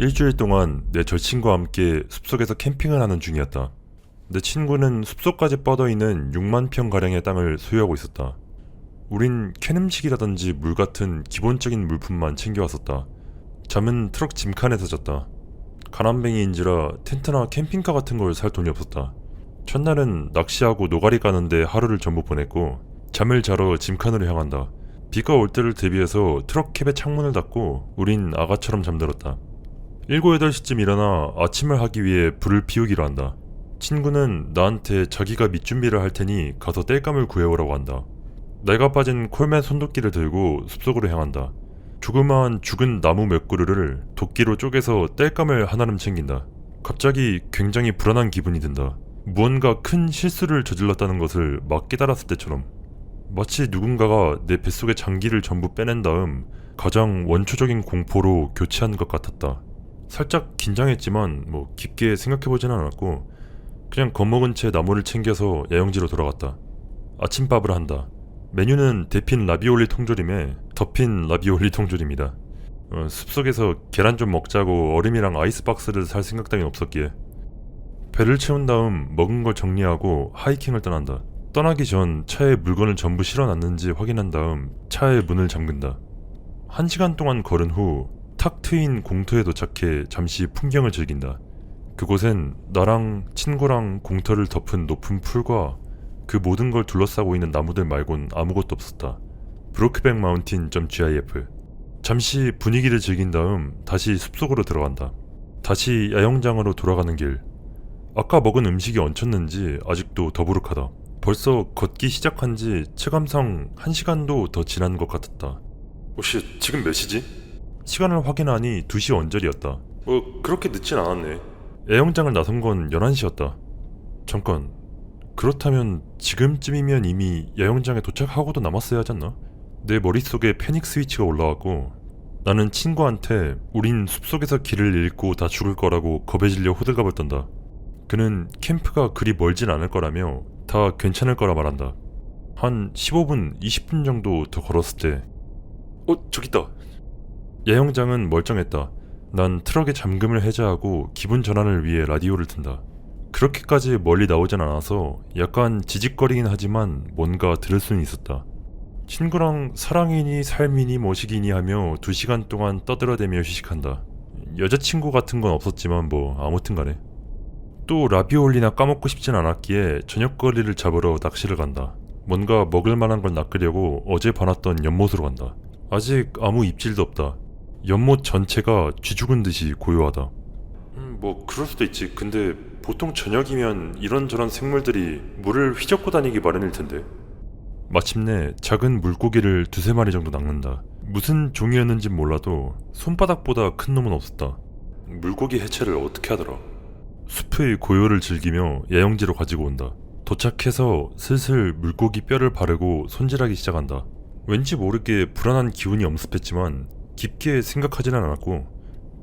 일주일 동안 내 절친과 함께 숲속에서 캠핑을 하는 중이었다. 내 친구는 숲속까지 뻗어있는 6만 평가량의 땅을 소유하고 있었다. 우린 캔 음식이라든지 물 같은 기본적인 물품만 챙겨왔었다. 잠은 트럭 짐칸에서 잤다. 가난뱅이인지라 텐트나 캠핑카 같은 걸 살 돈이 없었다. 첫날은 낚시하고 노가리 까는데 하루를 전부 보냈고 잠을 자러 짐칸으로 향한다. 비가 올 때를 대비해서 트럭 캡의 창문을 닫고 우린 아가처럼 잠들었다. 7, 8시쯤 일어나 아침을 하기 위해 불을 피우기로 한다. 친구는 나한테 자기가 밑준비를 할 테니 가서 땔감을 구해오라고 한다. 내가 빠진 콜맨 손도끼를 들고 숲속으로 향한다. 조그마한 죽은 나무 몇 그루를 도끼로 쪼개서 땔감을 한아름 챙긴다. 갑자기 굉장히 불안한 기분이 든다. 무언가 큰 실수를 저질렀다는 것을 막 깨달았을 때처럼. 마치 누군가가 내 뱃속의 장기를 전부 빼낸 다음 가장 원초적인 공포로 교체한 것 같았다. 살짝 긴장했지만 깊게 생각해보진 않았고 그냥 겁먹은 채 나무를 챙겨서 야영지로 돌아갔다. 아침밥을 한다. 메뉴는 데핀 라비올리 통조림에 덮인 라비올리 통조림이다. 숲속에서 계란 좀 먹자고 얼음이랑 아이스박스를 살 생각 따윈 없었기에. 배를 채운 다음 먹은 걸 정리하고 하이킹을 떠난다. 떠나기 전 차에 물건을 전부 실어놨는지 확인한 다음 차의 문을 잠근다. 1시간 동안 걸은 후 탁 트인 공터에 도착해 잠시 풍경을 즐긴다. 그곳엔 나랑 친구랑 공터를 덮은 높은 풀과 그 모든 걸 둘러싸고 있는 나무들 말곤 아무것도 없었다. 브로크백 마운틴.gif. 잠시 분위기를 즐긴 다음 다시 숲속으로 들어간다. 다시 야영장으로 돌아가는 길. 아까 먹은 음식이 얹혔는지 아직도 더부룩하다. 벌써 걷기 시작한 지 체감상 1시간도 더 지난 것 같았다. 혹시 지금 몇 시지? 시간을 확인하니 2시 언저리였다. 그렇게 늦진 않았네. 야영장을 나선 건 11시였다. 잠깐, 그렇다면 지금쯤이면 이미 야영장에 도착하고도 남았어야 하잖나? 내 머릿속에 패닉 스위치가 올라왔고 나는 친구한테 우린 숲속에서 길을 잃고 다 죽을 거라고 겁에 질려 호들갑을 떤다. 그는 캠프가 그리 멀진 않을 거라며 다 괜찮을 거라 말한다. 한 15분, 20분 정도 더 걸었을 때 저기 있다. 야영장은 멀쩡했다. 난 트럭의 잠금을 해제하고 기분 전환을 위해 라디오를 튼다. 그렇게까지 멀리 나오진 않아서 약간 지직거리긴 하지만 뭔가 들을 수는 있었다. 친구랑 사랑이니 삶이니 뭐시기니 하며 2시간 동안 떠들어대며 휴식한다. 여자친구 같은 건 없었지만 아무튼 간에. 또 라비올리나 까먹고 싶진 않았기에 저녁거리를 잡으러 낚시를 간다. 뭔가 먹을 만한 걸 낚으려고 어제 봐놨던 연못으로 간다. 아직 아무 입질도 없다. 연못 전체가 쥐죽은 듯이 고요하다. 그럴 수도 있지. 근데 보통 저녁이면 이런저런 생물들이 물을 휘젓고 다니기 마련일 텐데. 마침내 작은 물고기를 2-3마리 정도 낚는다. 무슨 종이었는진 몰라도 손바닥보다 큰 놈은 없었다. 물고기 해체를 어떻게 하더라. 숲의 고요를 즐기며 야영지로 가지고 온다. 도착해서 슬슬 물고기 뼈를 바르고 손질하기 시작한다. 왠지 모르게 불안한 기운이 엄습했지만 깊게 생각하지는 않았고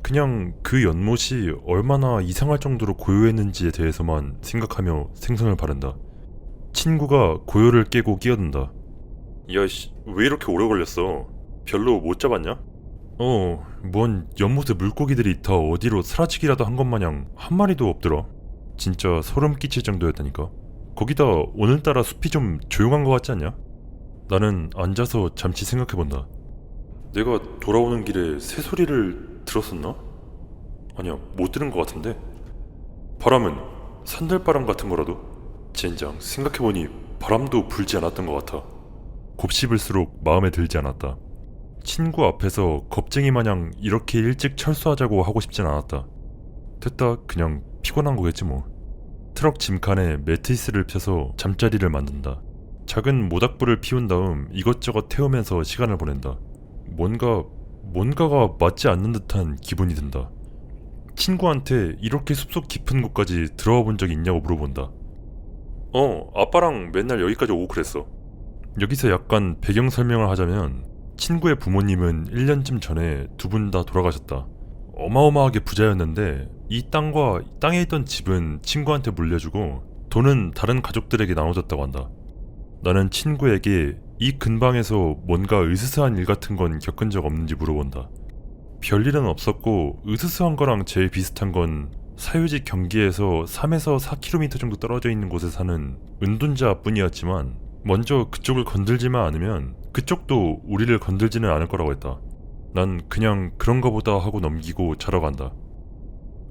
그냥 그 연못이 얼마나 이상할 정도로 고요했는지에 대해서만 생각하며 생선을 바른다. 친구가 고요를 깨고 끼어든다. 야씨, 왜 이렇게 오래 걸렸어? 별로 못 잡았냐? 뭔 연못에 물고기들이 다 어디로 사라지기라도 한 것 마냥 한 마리도 없더라. 진짜 소름 끼칠 정도였다니까. 거기다 오늘따라 숲이 좀 조용한 것 같지 않냐? 나는 앉아서 잠시 생각해본다. 내가 돌아오는 길에 새소리를 들었었나? 아니야, 못 들은 것 같은데. 바람은 산들바람 같은 거라도? 젠장, 생각해보니 바람도 불지 않았던 것 같아. 곱씹을수록 마음에 들지 않았다. 친구 앞에서 겁쟁이 마냥 이렇게 일찍 철수하자고 하고 싶진 않았다. 됐다, 그냥 피곤한 거겠지 뭐. 트럭 짐칸에 매트리스를 펴서 잠자리를 만든다. 작은 모닥불을 피운 다음 이것저것 태우면서 시간을 보낸다. 뭔가가 맞지 않는 듯한 기분이 든다. 친구한테 이렇게 숲속 깊은 곳까지 들어와 본 적이 있냐고 물어본다. 아빠랑 맨날 여기까지 오고 그랬어. 여기서 약간 배경 설명을 하자면 친구의 부모님은 1년쯤 전에 2분 다 돌아가셨다. 어마어마하게 부자였는데 이 땅과 땅에 있던 집은 친구한테 물려주고 돈은 다른 가족들에게 나눠줬다고 한다. 나는 친구에게 이 근방에서 뭔가 으스스한 일 같은 건 겪은 적 없는지 물어본다. 별일은 없었고 으스스한 거랑 제일 비슷한 건 사유지 경기에서 3에서 4km 정도 떨어져 있는 곳에 사는 은둔자 뿐이었지만 먼저 그쪽을 건들지만 않으면 그쪽도 우리를 건들지는 않을 거라고 했다. 난 그냥 그런가 보다 하고 넘기고 자러 간다.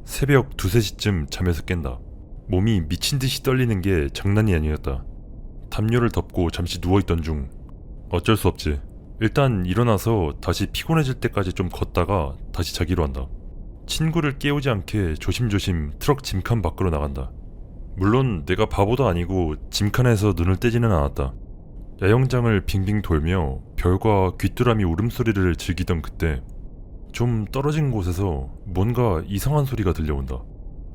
새벽 2, 3시쯤 잠에서 깬다. 몸이 미친듯이 떨리는 게 장난이 아니었다. 담요를 덮고 잠시 누워있던 중 어쩔 수 없지. 일단 일어나서 다시 피곤해질 때까지 좀 걷다가 다시 자기로 한다. 친구를 깨우지 않게 조심조심 트럭 짐칸 밖으로 나간다. 물론 내가 바보도 아니고 짐칸에서 눈을 떼지는 않았다. 야영장을 빙빙 돌며 별과 귀뚜라미 울음소리를 즐기던 그때 좀 떨어진 곳에서 뭔가 이상한 소리가 들려온다.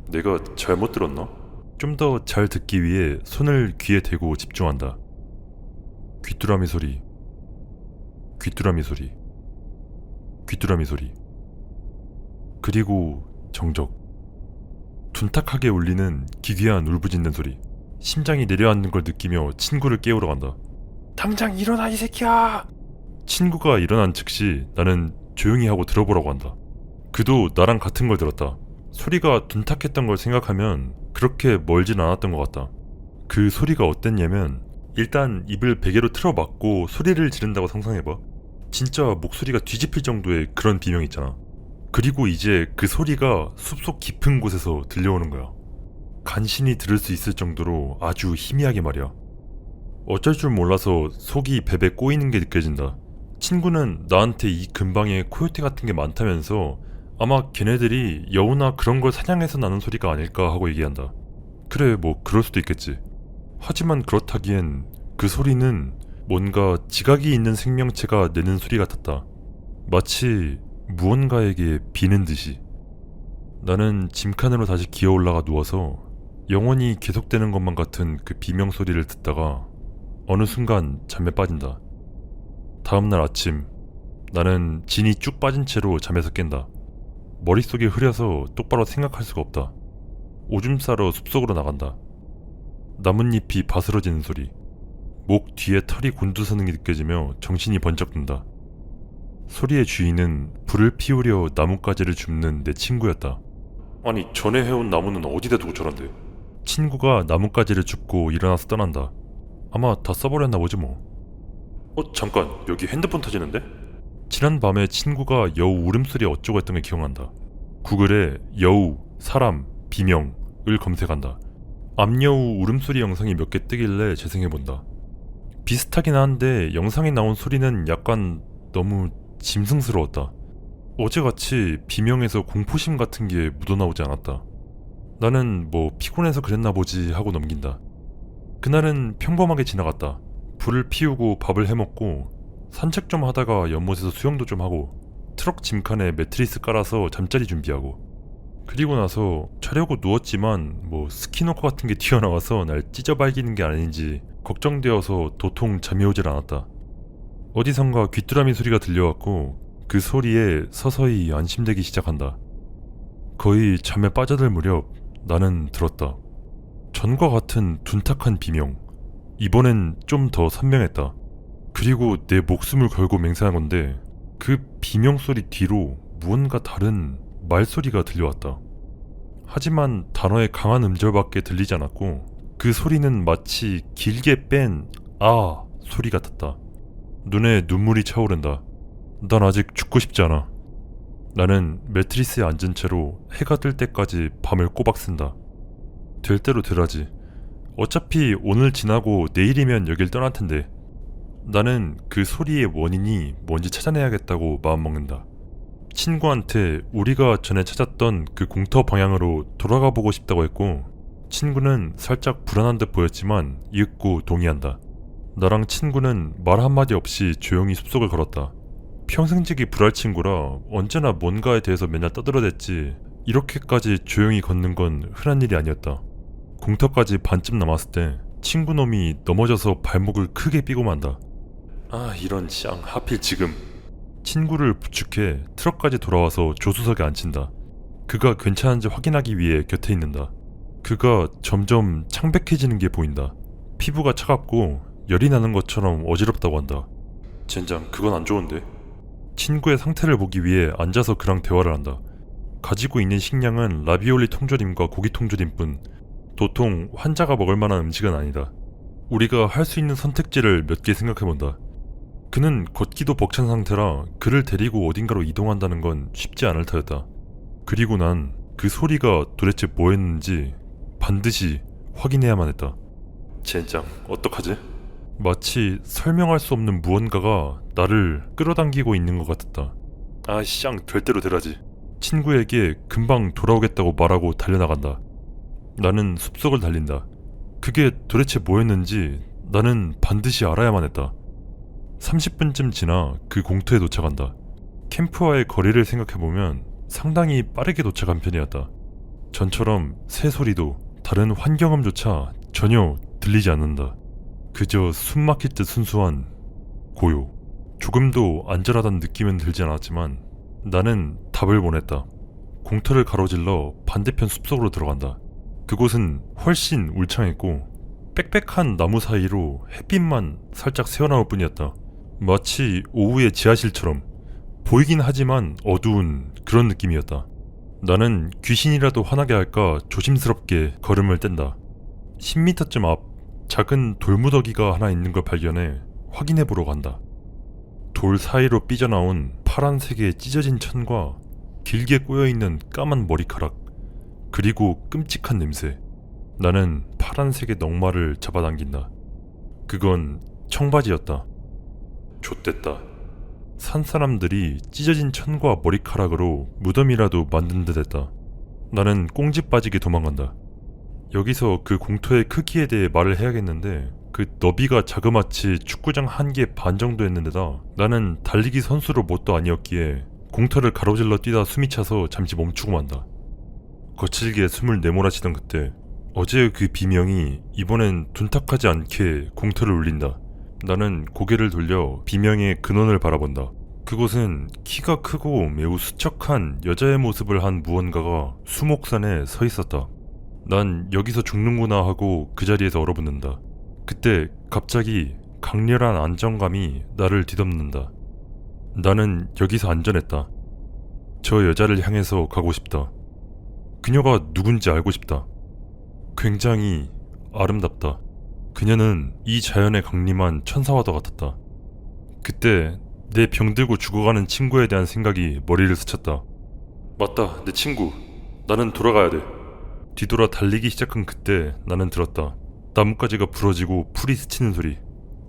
내가 잘못 들었나? 좀 더 잘 듣기 위해 손을 귀에 대고 집중한다. 귀뚜라미 소리, 귀뚜라미 소리, 귀뚜라미 소리. 그리고 정적. 둔탁하게 울리는 기괴한 울부짖는 소리. 심장이 내려앉는 걸 느끼며 친구를 깨우러 간다. 당장 일어나 이 새끼야! 친구가 일어난 즉시 나는 조용히 하고 들어보라고 한다. 그도 나랑 같은 걸 들었다. 소리가 둔탁했던 걸 생각하면 그렇게 멀진 않았던 것 같다. 그 소리가 어땠냐면 일단 입을 베개로 틀어막고 소리를 지른다고 상상해봐. 진짜 목소리가 뒤집힐 정도의 그런 비명 있잖아. 그리고 이제 그 소리가 숲속 깊은 곳에서 들려오는 거야. 간신히 들을 수 있을 정도로 아주 희미하게 말이야. 어쩔 줄 몰라서 속이 베베 꼬이는 게 느껴진다. 친구는 나한테 이 근방에 코요테 같은 게 많다면서 아마 걔네들이 여우나 그런 걸 사냥해서 나는 소리가 아닐까 하고 얘기한다. 그래, 뭐 그럴 수도 있겠지. 하지만 그렇다기엔 그 소리는 뭔가 지각이 있는 생명체가 내는 소리 같았다. 마치 무언가에게 비는 듯이. 나는 짐칸으로 다시 기어 올라가 누워서 영원히 계속되는 것만 같은 그 비명 소리를 듣다가 어느 순간 잠에 빠진다. 다음날 아침, 나는 진이 쭉 빠진 채로 잠에서 깬다. 머릿속이 흐려서 똑바로 생각할 수가 없다. 오줌 싸러 숲속으로 나간다. 나뭇잎이 바스러지는 소리, 목 뒤에 털이 곤두서는 게 느껴지며 정신이 번쩍 든다. 소리의 주인은 불을 피우려 나뭇가지를 줍는 내 친구였다. 아니, 전에 해온 나무는 어디다 두고 저런데? 친구가 나뭇가지를 줍고 일어나서 떠난다. 아마 다 써버렸나 보지 뭐. 잠깐, 여기 핸드폰 터지는데? 지난 밤에 친구가 여우 울음소리 어쩌고 했던 게 기억난다. 구글에 여우, 사람, 비명을 검색한다. 암여우 울음소리 영상이 몇 개 뜨길래 재생해본다. 비슷하긴 한데 영상에 나온 소리는 약간 너무 짐승스러웠다. 어제같이 비명에서 공포심 같은 게 묻어나오지 않았다. 나는 뭐 피곤해서 그랬나 보지 하고 넘긴다. 그날은 평범하게 지나갔다. 불을 피우고 밥을 해먹고 산책 좀 하다가 연못에서 수영도 좀 하고 트럭 짐칸에 매트리스 깔아서 잠자리 준비하고 그리고 나서 자려고 누웠지만 뭐 스키노커 같은 게 튀어나와서 날 찢어발기는 게 아닌지 걱정되어서 도통 잠이 오질 않았다. 어디선가 귀뚜라미 소리가 들려왔고 그 소리에 서서히 안심되기 시작한다. 거의 잠에 빠져들 무렵 나는 들었다. 전과 같은 둔탁한 비명. 이번엔 좀 더 선명했다. 그리고 내 목숨을 걸고 맹세한 건데 그 비명 소리 뒤로 무언가 다른 말소리가 들려왔다. 하지만 단어의 강한 음절밖에 들리지 않았고 그 소리는 마치 길게 뺀 아 소리 같았다. 눈에 눈물이 차오른다. 난 아직 죽고 싶지 않아. 나는 매트리스에 앉은 채로 해가 뜰 때까지 밤을 꼬박 쓴다. 될 대로 되라지. 어차피 오늘 지나고 내일이면 여길 떠날 텐데. 나는 그 소리의 원인이 뭔지 찾아내야겠다고 마음먹는다. 친구한테 우리가 전에 찾았던 그 공터 방향으로 돌아가 보고 싶다고 했고 친구는 살짝 불안한 듯 보였지만 이윽고 동의한다. 나랑 친구는 말 한마디 없이 조용히 숲속을 걸었다. 평생지기 불알 친구라 언제나 뭔가에 대해서 맨날 떠들어댔지 이렇게까지 조용히 걷는 건 흔한 일이 아니었다. 공터까지 반쯤 남았을 때 친구놈이 넘어져서 발목을 크게 삐고 만다. 아, 이런 쌍, 하필 지금. 친구를 부축해 트럭까지 돌아와서 조수석에 앉힌다. 그가 괜찮은지 확인하기 위해 곁에 있는다. 그가 점점 창백해지는 게 보인다. 피부가 차갑고 열이 나는 것처럼 어지럽다고 한다. 젠장, 그건 안 좋은데. 친구의 상태를 보기 위해 앉아서 그랑 대화를 한다. 가지고 있는 식량은 라비올리 통조림과 고기 통조림뿐. 도통 환자가 먹을 만한 음식은 아니다. 우리가 할 수 있는 선택지를 몇 개 생각해본다. 그는 걷기도 벅찬 상태라 그를 데리고 어딘가로 이동한다는 건 쉽지 않을 터였다. 그리고 난 그 소리가 도대체 뭐였는지 반드시 확인해야만 했다. 젠장, 어떡하지? 마치 설명할 수 없는 무언가가 나를 끌어당기고 있는 것 같았다. 아이쌍, 될 대로 되라지. 친구에게 금방 돌아오겠다고 말하고 달려나간다. 나는 숲속을 달린다. 그게 도대체 뭐였는지 나는 반드시 알아야만 했다. 30분쯤 지나 그 공터에 도착한다. 캠프와의 거리를 생각해보면 상당히 빠르게 도착한 편이었다. 전처럼 새소리도 다른 환경음조차 전혀 들리지 않는다. 그저 숨막힐 듯 순수한 고요. 조금도 안전하다는 느낌은 들지 않았지만 나는 답을 원했다. 공터를 가로질러 반대편 숲속으로 들어간다. 그곳은 훨씬 울창했고 빽빽한 나무 사이로 햇빛만 살짝 새어나올 뿐이었다. 마치 오후의 지하실처럼 보이긴 하지만 어두운 그런 느낌이었다. 나는 귀신이라도 화나게 할까 조심스럽게 걸음을 뗀다. 10m쯤 앞 작은 돌무더기가 하나 있는 걸 발견해 확인해보러 간다. 돌 사이로 삐져나온 파란색의 찢어진 천과 길게 꼬여있는 까만 머리카락, 그리고 끔찍한 냄새. 나는 파란색의 넉마를 잡아당긴다. 그건 청바지였다. 좆됐다. 산사람들이 찢어진 천과 머리카락으로 무덤이라도 만든 듯 했다. 나는 꽁지 빠지게 도망간다. 여기서 그 공터의 크기에 대해 말을 해야겠는데 그 너비가 자그마치 축구장 1개 반 정도였는데다 나는 달리기 선수로 뭣도 아니었기에 공터를 가로질러 뛰다 숨이 차서 잠시 멈추고 만다. 거칠게 숨을 내몰아치던 그때 어제의 그 비명이 이번엔 둔탁하지 않게 공터를 울린다. 나는 고개를 돌려 비명의 근원을 바라본다. 그곳은 키가 크고 매우 수척한 여자의 모습을 한 무언가가 수목산에 서 있었다. 난 여기서 죽는구나 하고 그 자리에서 얼어붙는다. 그때 갑자기 강렬한 안정감이 나를 뒤덮는다. 나는 여기서 안전했다. 저 여자를 향해서 가고 싶다. 그녀가 누군지 알고 싶다. 굉장히 아름답다. 그녀는 이 자연에 강림한 천사와도 같았다. 그때 내 병들고 죽어가는 친구에 대한 생각이 머리를 스쳤다. 맞다, 내 친구. 나는 돌아가야 돼. 뒤돌아 달리기 시작한 그때 나는 들었다. 나뭇가지가 부러지고 풀이 스치는 소리.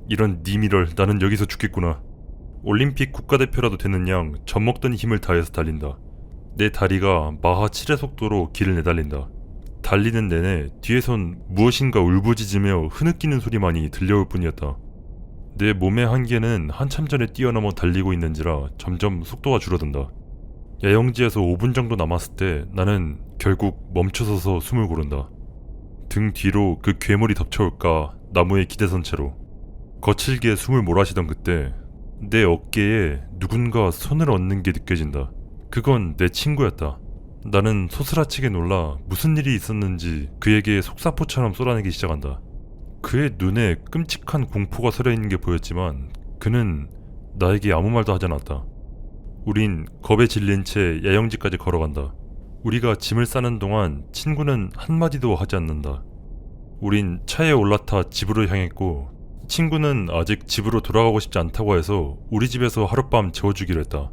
이런 니미럴, 나는 여기서 죽겠구나. 올림픽 국가대표라도 되는 양 젖먹던 힘을 다해서 달린다. 내 다리가 마하 7의 속도로 길을 내달린다. 달리는 내내 뒤에선 무엇인가 울부짖으며 흐느끼는 소리만이 들려올 뿐이었다. 내 몸의 한계는 한참 전에 뛰어넘어 달리고 있는지라 점점 속도가 줄어든다. 야영지에서 5분 정도 남았을 때 나는 결국 멈춰서서 숨을 고른다. 등 뒤로 그 괴물이 덮쳐올까 나무에 기대선 채로. 거칠게 숨을 몰아쉬던 그때 내 어깨에 누군가 손을 얹는 게 느껴진다. 그건 내 친구였다. 나는 소스라치게 놀라 무슨 일이 있었는지 그에게 속사포처럼 쏟아내기 시작한다. 그의 눈에 끔찍한 공포가 서려있는 게 보였지만 그는 나에게 아무 말도 하지 않았다. 우린 겁에 질린 채 야영지까지 걸어간다. 우리가 짐을 싸는 동안 친구는 한마디도 하지 않는다. 우린 차에 올라타 집으로 향했고 친구는 아직 집으로 돌아가고 싶지 않다고 해서 우리 집에서 하룻밤 재워주기로 했다.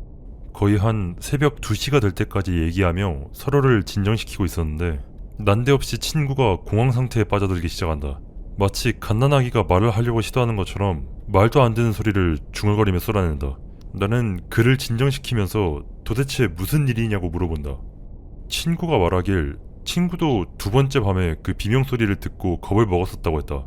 거의 한 새벽 2시가 될 때까지 얘기하며 서로를 진정시키고 있었는데 난데없이 친구가 공황 상태에 빠져들기 시작한다. 마치 갓난아기가 말을 하려고 시도하는 것처럼 말도 안 되는 소리를 중얼거리며 쏟아낸다. 나는 그를 진정시키면서 도대체 무슨 일이냐고 물어본다. 친구가 말하길 친구도 2번째 밤에 그 비명소리를 듣고 겁을 먹었었다고 했다.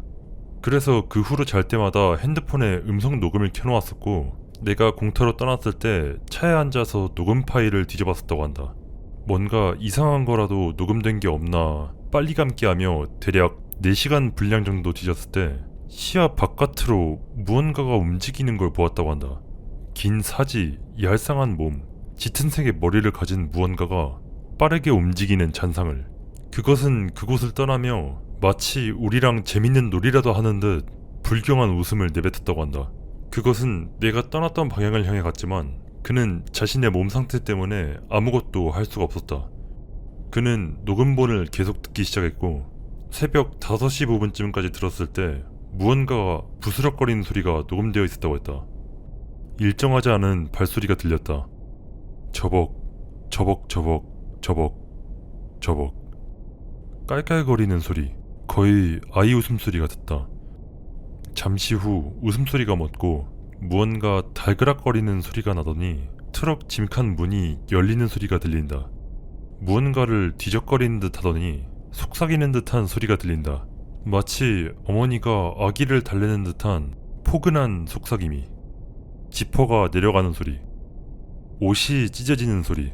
그래서 그 후로 잘 때마다 핸드폰에 음성 녹음을 켜놓았었고 내가 공터로 떠났을 때 차에 앉아서 녹음 파일을 뒤져봤었다고 한다. 뭔가 이상한 거라도 녹음된 게 없나 빨리 감기 하며 대략 4시간 분량 정도 뒤졌을 때 시야 바깥으로 무언가가 움직이는 걸 보았다고 한다. 긴 사지, 얄쌍한 몸, 짙은 색의 머리를 가진 무언가가 빠르게 움직이는 잔상을. 그것은 그곳을 떠나며 마치 우리랑 재밌는 놀이라도 하는 듯 불경한 웃음을 내뱉었다고 한다. 그것은 내가 떠났던 방향을 향해 갔지만 그는 자신의 몸 상태 때문에 아무것도 할 수가 없었다. 그는 녹음본을 계속 듣기 시작했고 새벽 5시 부분쯤까지 들었을 때 무언가가 부스럭거리는 소리가 녹음되어 있었다고 했다. 일정하지 않은 발소리가 들렸다. 저벅, 저벅, 저벅, 저벅, 저벅. 깔깔거리는 소리, 거의 아이 웃음소리 같았다. 잠시 후 웃음소리가 멎고 무언가 달그락거리는 소리가 나더니 트럭 짐칸 문이 열리는 소리가 들린다. 무언가를 뒤적거리는 듯 하더니 속삭이는 듯한 소리가 들린다. 마치 어머니가 아기를 달래는 듯한 포근한 속삭임이. 지퍼가 내려가는 소리, 옷이 찢어지는 소리,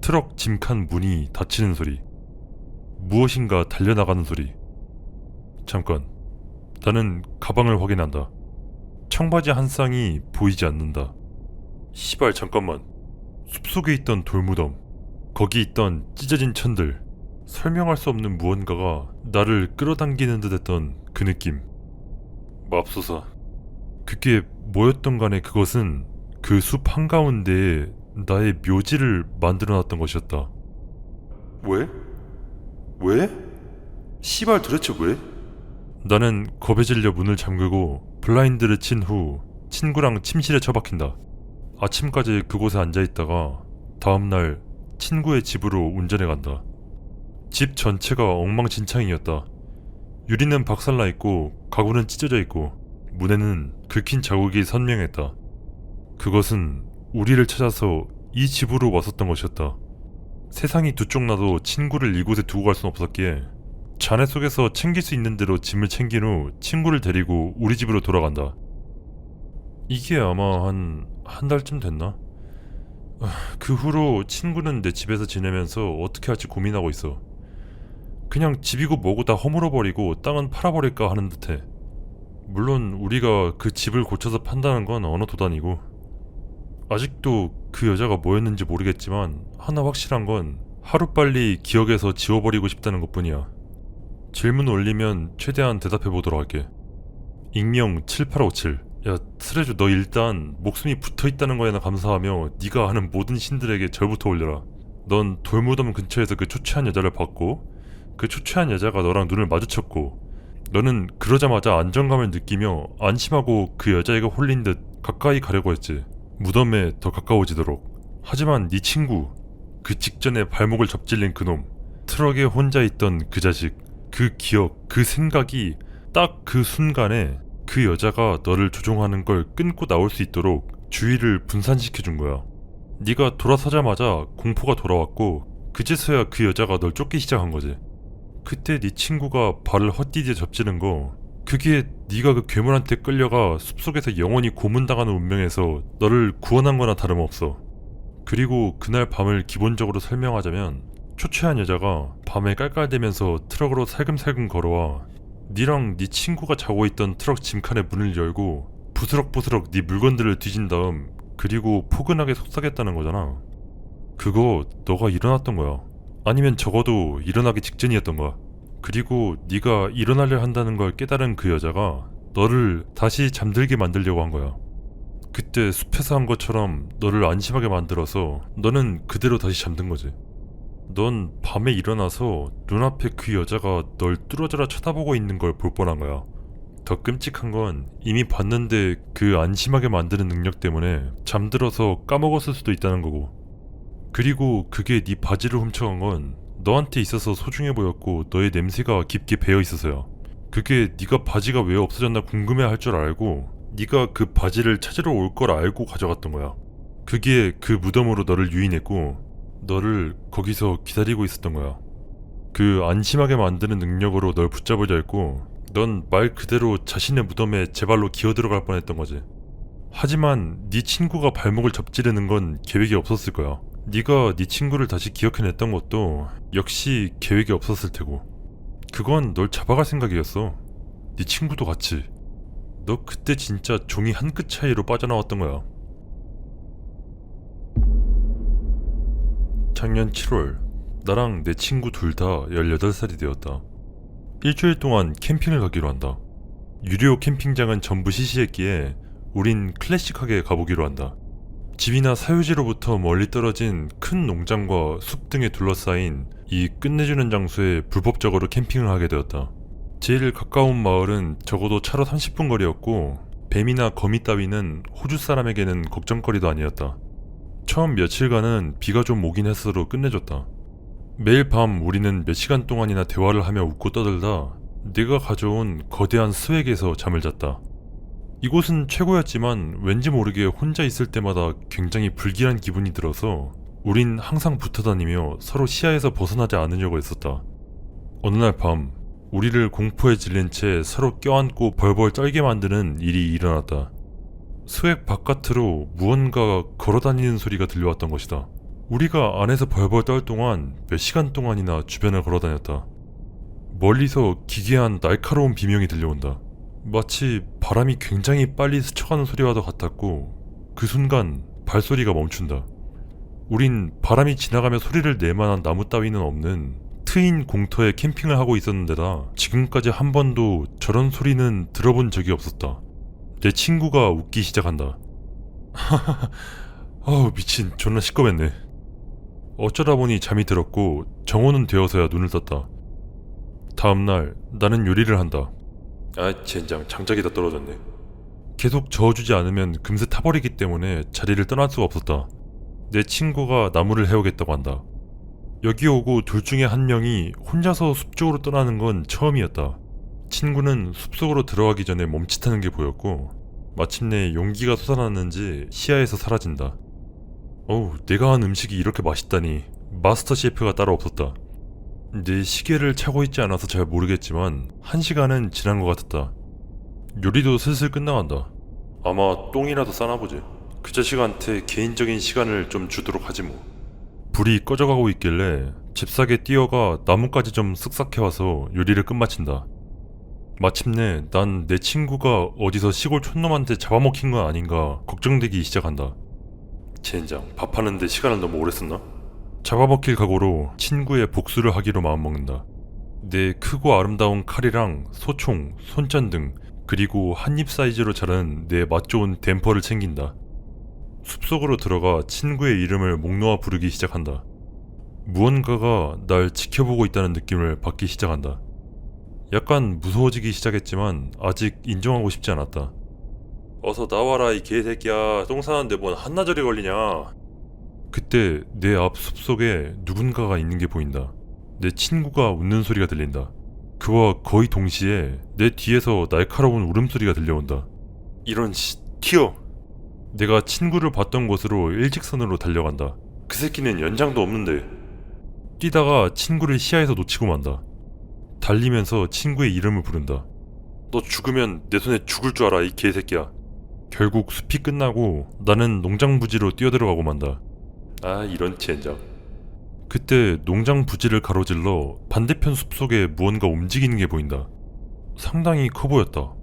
트럭 짐칸 문이 닫히는 소리, 무엇인가 달려나가는 소리. 잠깐, 나는 가방을 확인한다. 청바지 한 쌍이 보이지 않는다. 시발 잠깐만. 숲속에 있던 돌무덤, 거기 있던 찢어진 천들, 설명할 수 없는 무언가가 나를 끌어당기는 듯 했던 그 느낌. 맙소사. 그게 뭐였던 간에 그것은 그 숲 한가운데에 나의 묘지를 만들어놨던 것이었다. 왜? 왜? 시발 도대체 왜? 나는 겁에 질려 문을 잠그고 블라인드를 친 후 친구랑 침실에 처박힌다. 아침까지 그곳에 앉아있다가 다음날 친구의 집으로 운전해 간다. 집 전체가 엉망진창이었다. 유리는 박살나 있고 가구는 찢어져 있고 문에는 긁힌 자국이 선명했다. 그것은 우리를 찾아서 이 집으로 왔었던 것이었다. 세상이 두 쪽 나도 친구를 이곳에 두고 갈 순 없었기에 자네 속에서 챙길 수 있는 대로 짐을 챙긴 후 친구를 데리고 우리 집으로 돌아간다. 이게 아마 한 달쯤 됐나? 그 후로 친구는 내 집에서 지내면서 어떻게 할지 고민하고 있어. 그냥 집이고 뭐고 다 허물어버리고 땅은 팔아버릴까 하는 듯해. 물론 우리가 그 집을 고쳐서 판다는 건 어느 도단이고 아직도 그 여자가 뭐였는지 모르겠지만 하나 확실한 건 하루빨리 기억에서 지워버리고 싶다는 것뿐이야. 질문 올리면 최대한 대답해보도록 할게. 익명 7857. 야 트레주, 너 일단 목숨이 붙어있다는 거에나 감사하며 네가 아는 모든 신들에게 절부터 올려라. 넌 돌무덤 근처에서 그 초췌한 여자를 봤고 그 초췌한 여자가 너랑 눈을 마주쳤고 너는 그러자마자 안정감을 느끼며 안심하고 그 여자애가 홀린 듯 가까이 가려고 했지. 무덤에 더 가까워지도록. 하지만 네 친구, 그 직전에 발목을 접질린 그놈, 트럭에 혼자 있던 그 자식, 그 기억, 그 생각이 딱 그 순간에 그 여자가 너를 조종하는 걸 끊고 나올 수 있도록 주의를 분산시켜준 거야. 네가 돌아서자마자 공포가 돌아왔고 그제서야 그 여자가 널 쫓기 시작한 거지. 그때 네 친구가 발을 헛디디에 접지는 거, 그게 네가 그 괴물한테 끌려가 숲속에서 영원히 고문당하는 운명에서 너를 구원한 거나 다름없어. 그리고 그날 밤을 기본적으로 설명하자면 초췌한 여자가 밤에 깔깔대면서 트럭으로 살금살금 걸어와 니랑 네 친구가 자고 있던 트럭 짐칸의 문을 열고 부스럭부스럭 네 물건들을 뒤진 다음 그리고 포근하게 속삭였다는 거잖아. 그거 너가 일어났던 거야. 아니면 적어도 일어나기 직전이었던 거야. 그리고 네가 일어나려 한다는 걸 깨달은 그 여자가 너를 다시 잠들게 만들려고 한 거야. 그때 숲에서 한 것처럼 너를 안심하게 만들어서 너는 그대로 다시 잠든 거지. 넌 밤에 일어나서 눈앞에 그 여자가 널 뚫어져라 쳐다보고 있는 걸 볼 뻔한 거야. 더 끔찍한 건 이미 봤는데 그 안심하게 만드는 능력 때문에 잠들어서 까먹었을 수도 있다는 거고. 그리고 그게 네 바지를 훔쳐간 건 너한테 있어서 소중해 보였고 너의 냄새가 깊게 배어 있어서야. 그게 네가 바지가 왜 없어졌나 궁금해할 줄 알고 네가 그 바지를 찾으러 올 걸 알고 가져갔던 거야. 그게 그 무덤으로 너를 유인했고 너를 거기서 기다리고 있었던 거야. 그 안심하게 만드는 능력으로 널 붙잡으려 했고 넌 말 그대로 자신의 무덤에 제 발로 기어들어갈 뻔했던 거지. 하지만 네 친구가 발목을 접지르는 건 계획이 없었을 거야. 네가 네 친구를 다시 기억해냈던 것도 역시 계획이 없었을 테고. 그건 널 잡아갈 생각이었어. 네 친구도 같이. 너 그때 진짜 종이 한 끗 차이로 빠져나왔던 거야. 작년 7월 나랑 내 친구 둘 다 18살이 되었다. 일주일 동안 캠핑을 가기로 한다. 유료 캠핑장은 전부 시시했기에 우린 클래식하게 가보기로 한다. 집이나 사유지로부터 멀리 떨어진 큰 농장과 숲 등에 둘러싸인 이 끝내주는 장소에 불법적으로 캠핑을 하게 되었다. 제일 가까운 마을은 적어도 차로 30분 거리였고 뱀이나 거미 따위는 호주 사람에게는 걱정거리도 아니었다. 처음 며칠간은 비가 좀 오긴 했어도 끝내줬다. 매일 밤 우리는 몇 시간 동안이나 대화를 하며 웃고 떠들다 내가 가져온 거대한 스웩에서 잠을 잤다. 이곳은 최고였지만 왠지 모르게 혼자 있을 때마다 굉장히 불길한 기분이 들어서 우린 항상 붙어다니며 서로 시야에서 벗어나지 않으려고 했었다. 어느 날 밤 우리를 공포에 질린 채 서로 껴안고 벌벌 떨게 만드는 일이 일어났다. 스웩 바깥으로 무언가가 걸어다니는 소리가 들려왔던 것이다. 우리가 안에서 벌벌 떨 동안 몇 시간 동안이나 주변을 걸어다녔다. 멀리서 기괴한 날카로운 비명이 들려온다. 마치 바람이 굉장히 빨리 스쳐가는 소리와도 같았고 그 순간 발소리가 멈춘다. 우린 바람이 지나가며 소리를 낼만한 나무 따위는 없는 트인 공터에 캠핑을 하고 있었는데다 지금까지 한 번도 저런 소리는 들어본 적이 없었다. 내 친구가 웃기 시작한다. 아우 미친 존나 시끄럽네. 어쩌다 보니 잠이 들었고 정오는 되어서야 눈을 떴다. 다음날 나는 요리를 한다. 아 젠장 장작이 다 떨어졌네. 계속 저어주지 않으면 금세 타버리기 때문에 자리를 떠날 수가 없었다. 내 친구가 나무를 해오겠다고 한다. 여기 오고 둘 중에 한 명이 혼자서 숲쪽으로 떠나는 건 처음이었다. 친구는 숲속으로 들어가기 전에 멈칫하는 게 보였고 마침내 용기가 솟아났는지 시야에서 사라진다. 어우 내가 한 음식이 이렇게 맛있다니. 마스터 셰프가 따로 없었다. 내 시계를 차고 있지 않아서 잘 모르겠지만 1시간은 지난 것 같았다. 요리도 슬슬 끝나간다. 아마 똥이라도 싸나보지. 그 자식한테 개인적인 시간을 좀 주도록 하지 뭐. 불이 꺼져가고 있길래 잽싸게 뛰어가 나뭇가지 좀 쓱싹해와서 요리를 끝마친다. 마침내 난 내 친구가 어디서 시골 촌놈한테 잡아먹힌 건 아닌가 걱정되기 시작한다. 젠장 밥하는데 시간을 너무 오래 썼나? 잡아먹힐 각오로 친구의 복수를 하기로 마음먹는다. 내 크고 아름다운 칼이랑 소총, 손전등 그리고 한입 사이즈로 자른 내 맛 좋은 댐퍼를 챙긴다. 숲속으로 들어가 친구의 이름을 목 놓아 부르기 시작한다. 무언가가 날 지켜보고 있다는 느낌을 받기 시작한다. 약간 무서워지기 시작했지만 아직 인정하고 싶지 않았다. 어서 나와라 이 개새끼야. 똥 싸는데 뭔 한나절이 걸리냐. 그때 내 앞 숲속에 누군가가 있는 게 보인다. 내 친구가 웃는 소리가 들린다. 그와 거의 동시에 내 뒤에서 날카로운 울음소리가 들려온다. 이런 튀어! 내가 친구를 봤던 곳으로 일직선으로 달려간다. 그 새끼는 연장도 없는데. 뛰다가 친구를 시야에서 놓치고 만다. 달리면서 친구의 이름을 부른다. 너 죽으면 내 손에 죽을 줄 알아 이 개새끼야. 결국 숲이 끝나고 나는 농장 부지로 뛰어들어가고 만다. 아 이런 젠장. 그때 농장 부지를 가로질러 반대편 숲속에 무언가 움직이는 게 보인다. 상당히 커 보였다.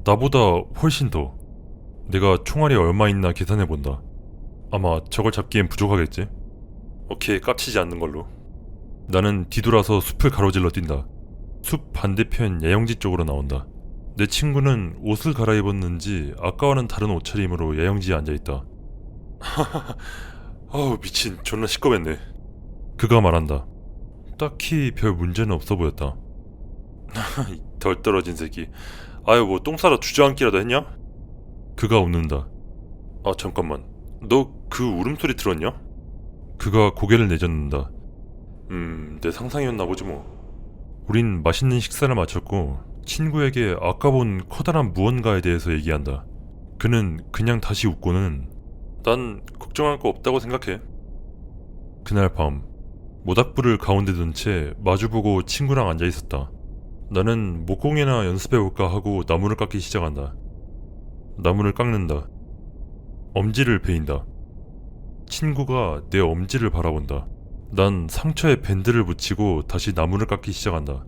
나보다 훨씬 더. 내가 총알이 얼마 있나 계산해본다. 아마 저걸 잡기엔 부족하겠지? 오케이 깝치지 않는 걸로. 나는 뒤돌아서 숲을 가로질러 뛴다. 숲 반대편 야영지 쪽으로 나온다. 내 친구는 옷을 갈아입었는지 아까와는 다른 옷차림으로 야영지에 앉아있다. 아우 미친 존나 시끄럽네. 그가 말한다. 딱히 별 문제는 없어 보였다. 덜 떨어진 새끼. 아유 뭐 똥 싸러 주저앉기라도 했냐? 그가 웃는다. 아 잠깐만 너 그 울음소리 들었냐? 그가 고개를 내젓는다. 내 상상이었나 보지 뭐. 우린 맛있는 식사를 마쳤고 친구에게 아까 본 커다란 무언가에 대해서 얘기한다. 그는 그냥 다시 웃고는 난 걱정할 거 없다고 생각해. 그날 밤 모닥불을 가운데 둔 채 마주보고 친구랑 앉아있었다. 나는 목공예나 연습해볼까 하고 나무를 깎기 시작한다. 나무를 깎는다. 엄지를 베인다. 친구가 내 엄지를 바라본다. 난 상처에 밴드를 붙이고 다시 나무를 깎기 시작한다.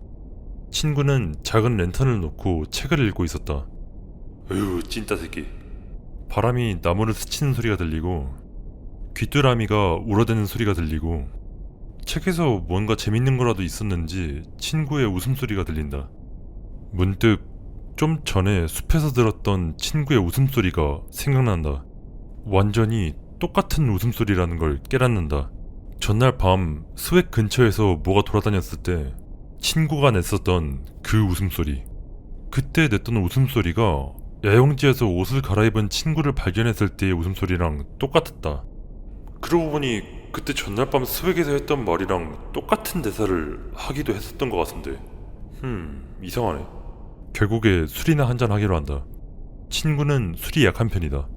친구는 작은 랜턴을 놓고 책을 읽고 있었다. 으유 찐따 새끼. 바람이 나무를 스치는 소리가 들리고 귀뚜라미가 울어대는 소리가 들리고 책에서 뭔가 재밌는 거라도 있었는지 친구의 웃음소리가 들린다. 문득 좀 전에 숲에서 들었던 친구의 웃음소리가 생각난다. 완전히 똑같은 웃음소리라는 걸 깨닫는다. 전날 밤 스웩 근처에서 뭐가 돌아다녔을 때 친구가 냈었던 그 웃음소리. 그때 냈던 웃음소리가 야영지에서 옷을 갈아입은 친구를 발견했을 때의 웃음소리랑 똑같았다. 그러고 보니 그때 전날 밤 스웩에서 했던 말이랑 똑같은 대사를 하기도 했었던 것 같은데. 이상하네. 결국에 술이나 한잔 하기로 한다. 친구는 술이 약한 편이다.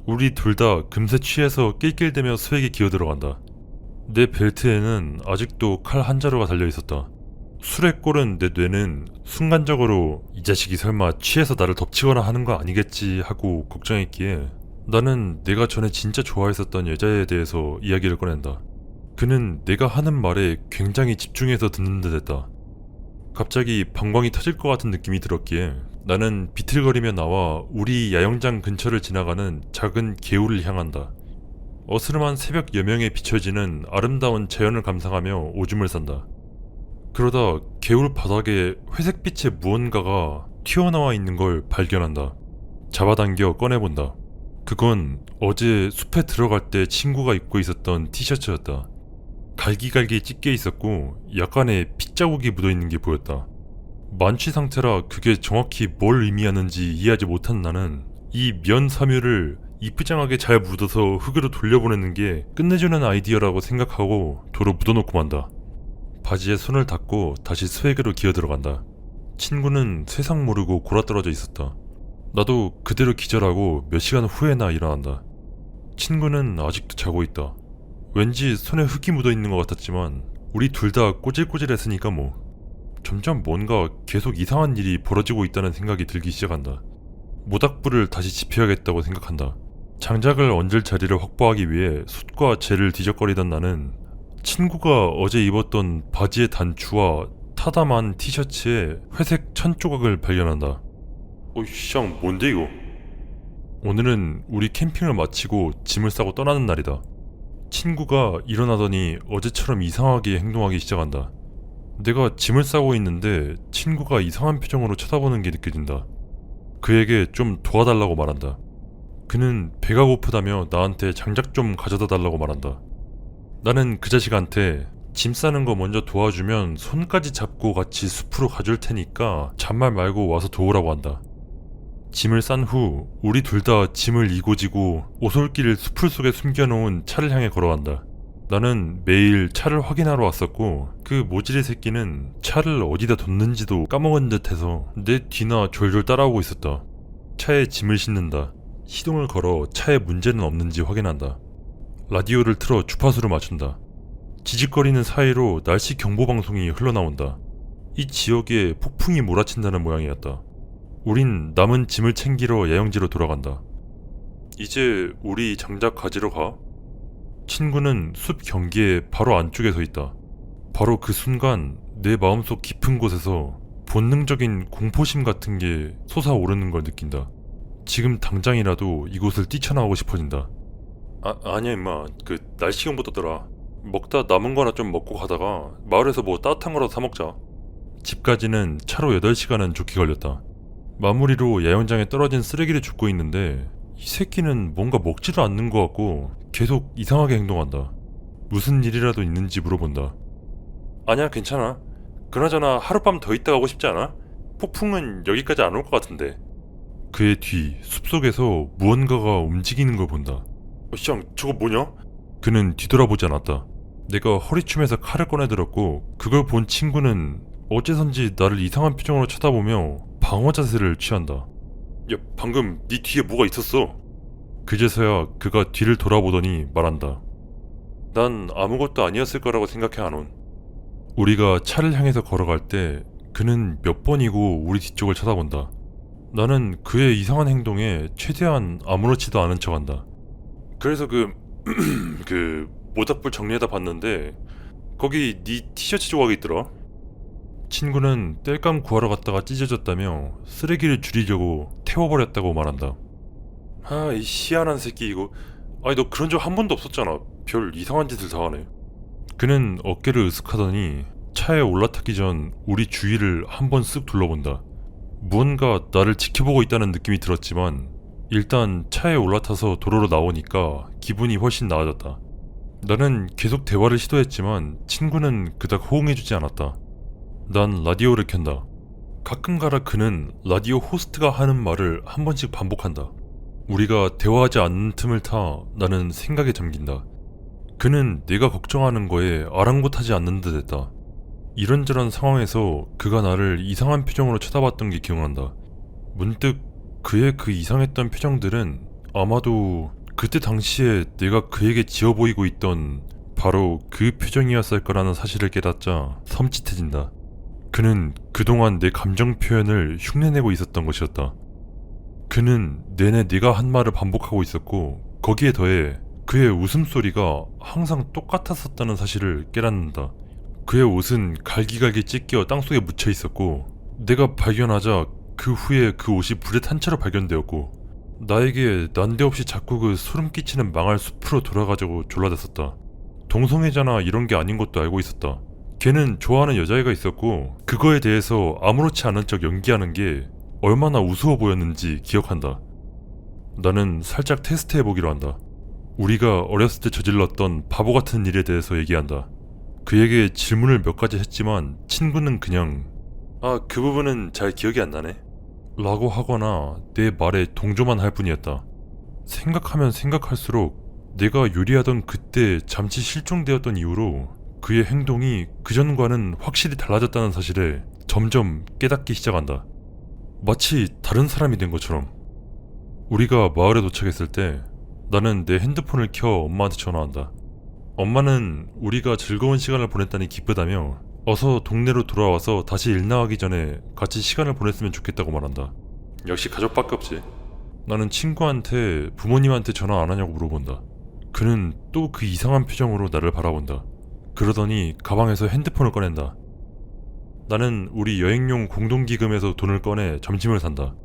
우리 둘 다 금세 취해서 낄낄대며 스웩에 기어들어간다. 내 벨트에는 아직도 칼 한 자루가 달려있었다. 술에 꼴은 내 뇌는 순간적으로 이 자식이 설마 취해서 나를 덮치거나 하는 거 아니겠지 하고 걱정했기에 나는 내가 전에 진짜 좋아했었던 여자에 대해서 이야기를 꺼낸다. 그는 내가 하는 말에 굉장히 집중해서 듣는 듯 했다. 갑자기 방광이 터질 것 같은 느낌이 들었기에 나는 비틀거리며 나와 우리 야영장 근처를 지나가는 작은 개울을 향한다. 어스름한 새벽 여명에 비춰지는 아름다운 자연을 감상하며 오줌을 싼다. 그러다 개울 바닥에 회색빛의 무언가가 튀어나와 있는 걸 발견한다. 잡아당겨 꺼내본다. 그건 어제 숲에 들어갈 때 친구가 입고 있었던 티셔츠였다. 갈기갈기 찢겨 있었고 약간의 핏자국이 묻어있는 게 보였다. 만취 상태라 그게 정확히 뭘 의미하는지 이해하지 못한 나는 이 면 섬유를 이쁘장하게 잘 묻어서 흙으로 돌려보내는 게 끝내주는 아이디어라고 생각하고 도로 묻어놓고 만다. 바지에 손을 닦고 다시 스웩으로 기어들어간다. 친구는 세상 모르고 골아떨어져 있었다. 나도 그대로 기절하고 몇 시간 후에나 일어난다. 친구는 아직도 자고 있다. 왠지 손에 흙이 묻어있는 것 같았지만 우리 둘 다 꼬질꼬질했으니까 뭐. 점점 뭔가 계속 이상한 일이 벌어지고 있다는 생각이 들기 시작한다. 모닥불을 다시 지펴야겠다고 생각한다. 장작을 얹을 자리를 확보하기 위해 숯과 재를 뒤적거리던 나는 친구가 어제 입었던 바지의 단추와 타담한 티셔츠에 회색 천 조각을 발견한다. 샹, 뭔데 이거? 오늘은 우리 캠핑을 마치고 짐을 싸고 떠나는 날이다. 친구가 일어나더니 어제처럼 이상하게 행동하기 시작한다. 내가 짐을 싸고 있는데 친구가 이상한 표정으로 쳐다보는 게 느껴진다. 그에게 좀 도와달라고 말한다. 그는 배가 고프다며 나한테 장작 좀 가져다 달라고 말한다. 나는 그 자식한테 짐 싸는 거 먼저 도와주면 손까지 잡고 같이 숲으로 가줄 테니까 잔말 말고 와서 도우라고 한다. 짐을 싼 후 우리 둘 다 짐을 이고지고 오솔길을 숲풀 속에 숨겨놓은 차를 향해 걸어간다. 나는 매일 차를 확인하러 왔었고 그 모질이 새끼는 차를 어디다 뒀는지도 까먹은 듯해서 내 뒤나 졸졸 따라오고 있었다. 차에 짐을 싣는다. 시동을 걸어 차에 문제는 없는지 확인한다. 라디오를 틀어 주파수를 맞춘다. 지직거리는 사이로 날씨 경보 방송이 흘러나온다. 이 지역에 폭풍이 몰아친다는 모양이었다. 우린 남은 짐을 챙기러 야영지로 돌아간다. 이제 우리 장작 가지러 가? 친구는 숲 경계의 바로 안쪽에 서 있다. 바로 그 순간 내 마음속 깊은 곳에서 본능적인 공포심 같은 게 솟아오르는 걸 느낀다. 지금 당장이라도 이곳을 뛰쳐나오고 싶어진다. 아니야 임마, 그 날씨경보 떴더라. 먹다 남은 거나 좀 먹고 가다가 마을에서 뭐 따뜻한 거라도 사 먹자. 집까지는 차로 8시간은 좋게 걸렸다. 마무리로 야영장에 떨어진 쓰레기를 줍고 있는데 이 새끼는 뭔가 먹지도 않는 것 같고 계속 이상하게 행동한다. 무슨 일이라도 있는지 물어본다. 아니야, 괜찮아. 그나저나 하룻밤 더 있다 가고 싶지 않아? 폭풍은 여기까지 안 올 것 같은데. 그의 뒤 숲속에서 무언가가 움직이는 걸 본다. 샹, 저거 뭐냐? 그는 뒤돌아보지 않았다. 내가 허리춤에서 칼을 꺼내들었고 그걸 본 친구는 어째선지 나를 이상한 표정으로 쳐다보며 방어 자세를 취한다. 야, 방금 네 뒤에 뭐가 있었어? 그제서야 그가 뒤를 돌아보더니 말한다. 난 아무것도 아니었을 거라고 생각해 안온. 우리가 차를 향해서 걸어갈 때 그는 몇 번이고 우리 뒤쪽을 쳐다본다. 나는 그의 이상한 행동에 최대한 아무렇지도 않은 척한다. 그래서 그 모닥불 정리하다 봤는데 거기 네 티셔츠 조각이 있더라. 친구는 땔감 구하러 갔다가 찢어졌다며 쓰레기를 줄이려고 태워버렸다고 말한다. 이 희한한 새끼 이거. 아니 너 그런 적 한 번도 없었잖아. 별 이상한 짓을 다 하네. 그는 어깨를 으쓱하더니 차에 올라타기 전 우리 주위를 한번 쓱 둘러본다. 무언가 나를 지켜보고 있다는 느낌이 들었지만 일단 차에 올라타서 도로로 나오니까 기분이 훨씬 나아졌다. 나는 계속 대화를 시도했지만 친구는 그닥 호응해주지 않았다. 난 라디오를 켠다. 가끔가다 그는 라디오 호스트가 하는 말을 한 번씩 반복한다. 우리가 대화하지 않는 틈을 타 나는 생각에 잠긴다. 그는 내가 걱정하는 거에 아랑곳하지 않는 듯 했다. 이런저런 상황에서 그가 나를 이상한 표정으로 쳐다봤던 게 기억난다. 문득 그의 그 이상했던 표정들은 아마도 그때 당시에 내가 그에게 지어 보이고 있던 바로 그 표정이었을 거라는 사실을 깨닫자 섬찟해진다. 그는 그동안 내 감정 표현을 흉내내고 있었던 것이었다. 그는 내내 내가 한 말을 반복하고 있었고 거기에 더해 그의 웃음소리가 항상 똑같았었다는 사실을 깨닫는다. 그의 옷은 갈기갈기 찢겨 땅속에 묻혀 있었고 내가 발견하자 그 후에 그 옷이 불에 탄 채로 발견되었고 나에게 난데없이 자꾸 그 소름 끼치는 망할 숲으로 돌아가자고 졸라댔었다. 동성애자나 이런 게 아닌 것도 알고 있었다. 걔는 좋아하는 여자애가 있었고 그거에 대해서 아무렇지 않은 척 연기하는 게 얼마나 우스워 보였는지 기억한다. 나는 살짝 테스트해보기로 한다. 우리가 어렸을 때 저질렀던 바보 같은 일에 대해서 얘기한다. 그에게 질문을 몇 가지 했지만 친구는 그냥 그 부분은 잘 기억이 안 나네 라고 하거나 내 말에 동조만 할 뿐이었다. 생각하면 생각할수록 내가 요리하던 그때 잠시 실종되었던 이후로 그의 행동이 그전과는 확실히 달라졌다는 사실에 점점 깨닫기 시작한다. 마치 다른 사람이 된 것처럼. 우리가 마을에 도착했을 때 나는 내 핸드폰을 켜 엄마한테 전화한다. 엄마는 우리가 즐거운 시간을 보냈다니 기쁘다며 어서 동네로 돌아와서 다시 일 나가기 전에 같이 시간을 보냈으면 좋겠다고 말한다. 역시 가족밖에 없지. 나는 친구한테 부모님한테 전화 안 하냐고 물어본다. 그는 또 그 이상한 표정으로 나를 바라본다. 그러더니 가방에서 핸드폰을 꺼낸다. 나는 우리 여행용 공동기금에서 돈을 꺼내 점심을 산다.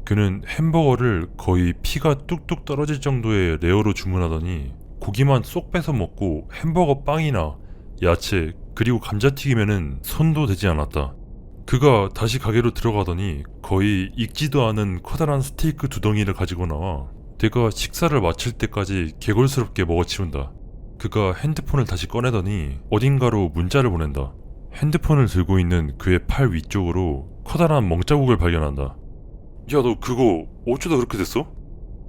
그는 햄버거를 거의 피가 뚝뚝 떨어질 정도의 레어로 주문하더니 고기만 쏙 빼서 먹고 햄버거 빵이나 야채 그리고 감자튀김에는 손도 대지 않았다. 그가 다시 가게로 들어가더니 거의 익지도 않은 커다란 스테이크 2덩이를 가지고 나와 내가 식사를 마칠 때까지 개걸스럽게 먹어치운다. 그가 핸드폰을 다시 꺼내더니 어딘가로 문자를 보낸다. 핸드폰을 들고 있는 그의 팔 위쪽으로 커다란 멍자국을 발견한다. 야, 너 그거 어쩌다 그렇게 됐어?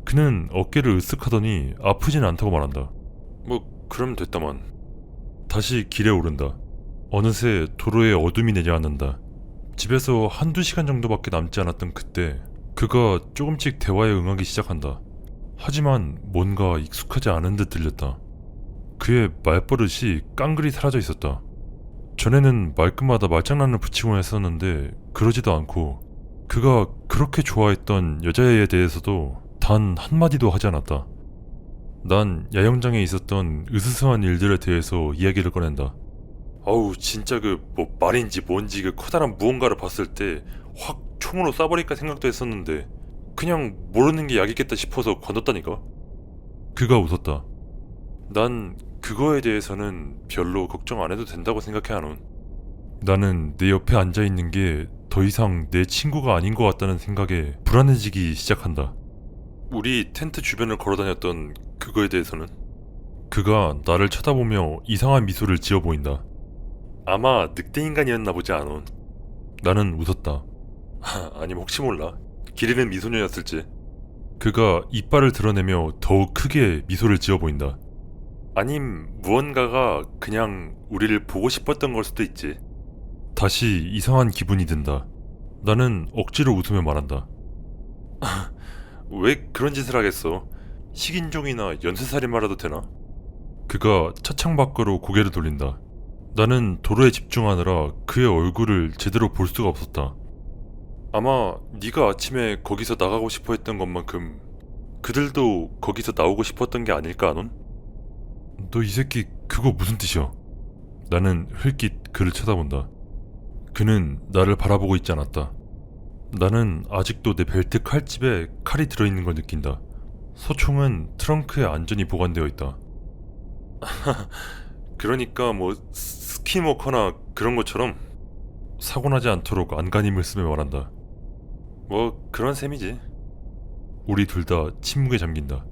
그는 어깨를 으쓱하더니 아프진 않다고 말한다. 뭐 그럼 됐다만. 다시 길에 오른다. 어느새 도로에 어둠이 내려앉는다. 집에서 한두 시간 정도밖에 남지 않았던 그때 그가 조금씩 대화에 응하기 시작한다. 하지만 뭔가 익숙하지 않은 듯 들렸다. 그의 말버릇이 깡그리 사라져 있었다. 전에는 말끝마다 말장난을 붙이곤 했었는데 그러지도 않고 그가 그렇게 좋아했던 여자애에 대해서도 단 한마디도 하지 않았다. 난 야영장에 있었던 으스스한 일들에 대해서 이야기를 꺼낸다. 아우 진짜 뭐 말인지 뭔지 그 커다란 무언가를 봤을 때 확 총으로 쏴버릴까 생각도 했었는데 그냥 모르는 게 약이겠다 싶어서 건뒀다니까. 그가 웃었다. 난 그거에 대해서는 별로 걱정 안 해도 된다고 생각해 하논. 나는 내 옆에 앉아있는 게 더 이상 내 친구가 아닌 것 같다는 생각에 불안해지기 시작한다. 우리 텐트 주변을 걸어다녔던 그거에 대해서는? 그가 나를 쳐다보며 이상한 미소를 지어 보인다. 아마 늑대인간이었나 보지 않은. 나는 웃었다. 아님 혹시 몰라. 기르는 미소녀였을지. 그가 이빨을 드러내며 더욱 크게 미소를 지어 보인다. 아님 무언가가 그냥 우리를 보고 싶었던 걸 수도 있지. 다시 이상한 기분이 든다. 나는 억지로 웃으며 말한다. 왜 그런 짓을 하겠어? 식인종이나 연쇄살인마라도 되나? 그가 차창 밖으로 고개를 돌린다. 나는 도로에 집중하느라 그의 얼굴을 제대로 볼 수가 없었다. 아마 네가 아침에 거기서 나가고 싶어 했던 것만큼 그들도 거기서 나오고 싶었던 게 아닐까 아논? 너 이 새끼 그거 무슨 뜻이야? 나는 흘낏 그를 쳐다본다. 그는 나를 바라보고 있지 않았다. 나는 아직도 내 벨트 칼집에 칼이 들어있는 걸 느낀다. 소총은 트렁크에 안전히 보관되어 있다. 그러니까 뭐 스키워커나 그런 것처럼 사고 나지 않도록 안간힘을 쓰며 말한다. 뭐 그런 셈이지. 우리 둘 다 침묵에 잠긴다.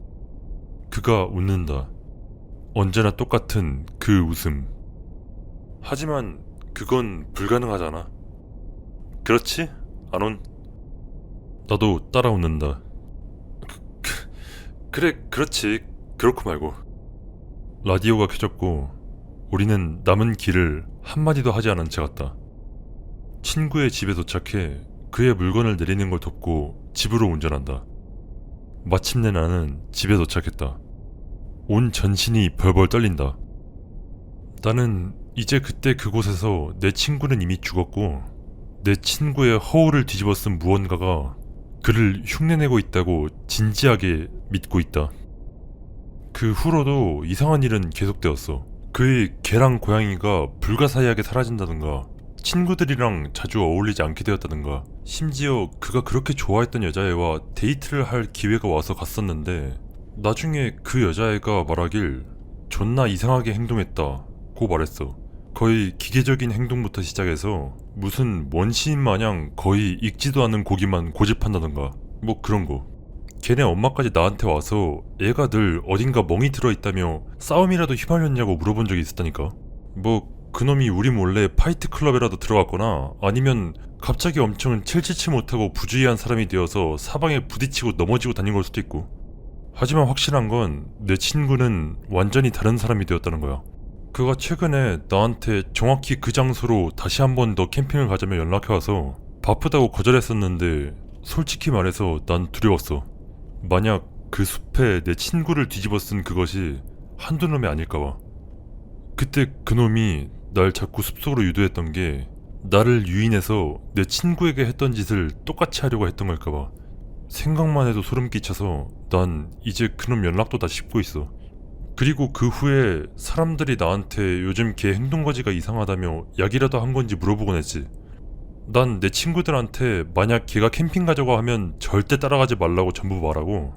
그가 웃는다. 언제나 똑같은 그 웃음. 하지만 그건 불가능하잖아. 그렇지? 안온? 나도 따라 웃는다. 그래, 그렇지. 그렇고 말고. 라디오가 켜졌고 우리는 남은 길을 한마디도 하지 않은 채 갔다. 친구의 집에 도착해 그의 물건을 내리는 걸 돕고 집으로 운전한다. 마침내 나는 집에 도착했다. 온 전신이 벌벌 떨린다. 나는 이제 그때 그곳에서 내 친구는 이미 죽었고 내 친구의 허울을 뒤집어 쓴 무언가가 그를 흉내내고 있다고 진지하게 믿고 있다. 그 후로도 이상한 일은 계속되었어. 그의 개랑 고양이가 불가사의하게 사라진다든가 친구들이랑 자주 어울리지 않게 되었다든가 심지어 그가 그렇게 좋아했던 여자애와 데이트를 할 기회가 와서 갔었는데 나중에 그 여자애가 말하길 존나 이상하게 행동했다고 말했어. 거의 기계적인 행동부터 시작해서 무슨 원시인 마냥 거의 익지도 않은 고기만 고집한다던가 뭐 그런 거. 걔네 엄마까지 나한테 와서 애가 늘 어딘가 멍이 들어있다며 싸움이라도 휘말렸냐고 물어본 적이 있었다니까. 뭐 그놈이 우리 몰래 파이트 클럽에라도 들어갔거나 아니면 갑자기 엄청 칠칠치 못하고 부주의한 사람이 되어서 사방에 부딪히고 넘어지고 다닌 걸 수도 있고. 하지만 확실한 건 내 친구는 완전히 다른 사람이 되었다는 거야. 그가 최근에 나한테 정확히 그 장소로 다시 한 번 더 캠핑을 가자며 연락해와서 바쁘다고 거절했었는데 솔직히 말해서 난 두려웠어. 만약 그 숲에 내 친구를 뒤집어 쓴 그것이 한두 놈이 아닐까봐. 그때 그놈이 날 자꾸 숲속으로 유도했던 게 나를 유인해서 내 친구에게 했던 짓을 똑같이 하려고 했던 걸까봐. 생각만 해도 소름 끼쳐서 난 이제 그놈 연락도 다 씹고 있어. 그리고 그 후에 사람들이 나한테 요즘 걔 행동거지가 이상하다며 약이라도 한 건지 물어보곤 했지. 난 내 친구들한테 만약 걔가 캠핑 가자고 하면 절대 따라가지 말라고 전부 말하고